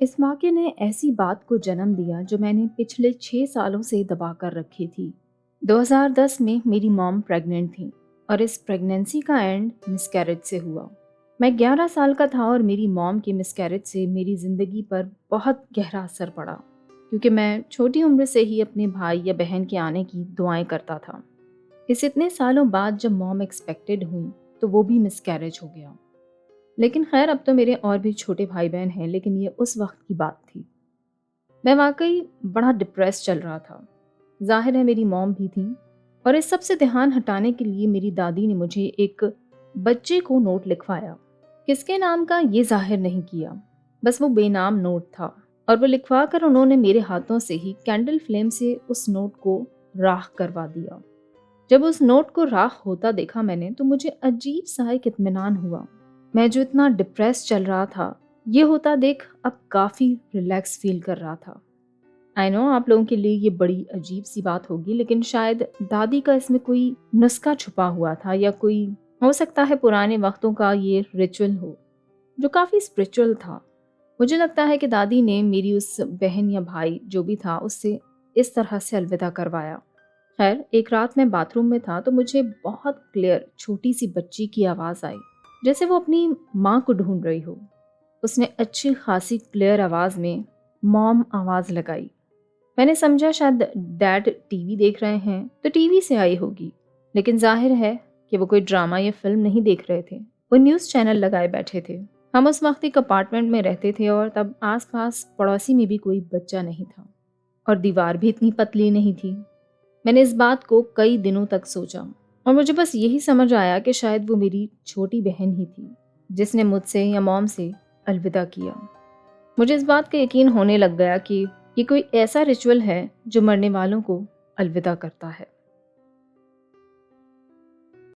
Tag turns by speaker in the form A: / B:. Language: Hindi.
A: इस वाक़ये ने ऐसी बात को जन्म दिया जो मैंने पिछले 6 सालों से दबा कर रखी थी। 2010 में मेरी मॉम प्रेग्नेंट थी और इस प्रेगनेंसी का एंड मिसकैरेज से हुआ। मैं 11 साल का था और मेरी मॉम के मिसकैरेज से मेरी ज़िंदगी पर बहुत गहरा असर पड़ा, क्योंकि मैं छोटी उम्र से ही अपने भाई या बहन के आने की दुआएं करता था। इस इतने सालों बाद जब मॉम एक्सपेक्टेड हुई तो वो भी मिसकैरेज हो गया। लेकिन खैर, अब तो मेरे और भी छोटे भाई बहन हैं, लेकिन ये उस वक्त की बात थी। मैं वाकई बड़ा डिप्रेस चल रहा था। जाहिर है मेरी मॉम भी थी, और इस सब से ध्यान हटाने के लिए मेरी दादी ने मुझे एक बच्चे को नोट लिखवाया। किसके नाम का ये जाहिर नहीं किया, बस वो बेनाम नोट था, और वो लिखवा कर उन्होंने मेरे हाथों से ही कैंडल फ्लेम से उस नोट को राख करवा दिया। जब उस नोट को राख होता देखा मैंने, तो मुझे अजीब सा एक इत्मीनान हुआ। मैं जो इतना डिप्रेस चल रहा था, ये होता देख अब काफ़ी रिलैक्स फील कर रहा था। आई नो आप लोगों के लिए ये बड़ी अजीब सी बात होगी, लेकिन शायद दादी का इसमें कोई नुस्खा छुपा हुआ था, या कोई हो सकता है पुराने वक्तों का ये रिचुअल हो जो काफ़ी स्पिरिचुअल था। मुझे लगता है कि दादी ने मेरी उस बहन या भाई जो भी था उससे इस तरह से अलविदा करवाया। खैर, एक रात मैं बाथरूम में था तो मुझे बहुत क्लियर छोटी सी बच्ची की आवाज़ आई, जैसे वो अपनी माँ को ढूंढ रही हो। उसने अच्छी खासी क्लियर आवाज़ में मॉम आवाज़ लगाई। मैंने समझा शायद डैड टीवी देख रहे हैं तो टीवी से आई होगी, लेकिन जाहिर है कि वो कोई ड्रामा या फिल्म नहीं देख रहे थे, वो न्यूज़ चैनल लगाए बैठे थे। हम उस वक्त एक अपार्टमेंट में रहते थे और तब आसपास पड़ोसी में भी कोई बच्चा नहीं था, और दीवार भी इतनी पतली नहीं थी। मैंने इस बात को कई दिनों तक सोचा, और मुझे बस यही समझ आया कि शायद वो मेरी छोटी बहन ही थी जिसने मुझसे या मॉम से अलविदा किया। मुझे इस बात का यकीन होने लग गया कि ये कोई ऐसा रिचुअल है जो मरने वालों को अलविदा करता है।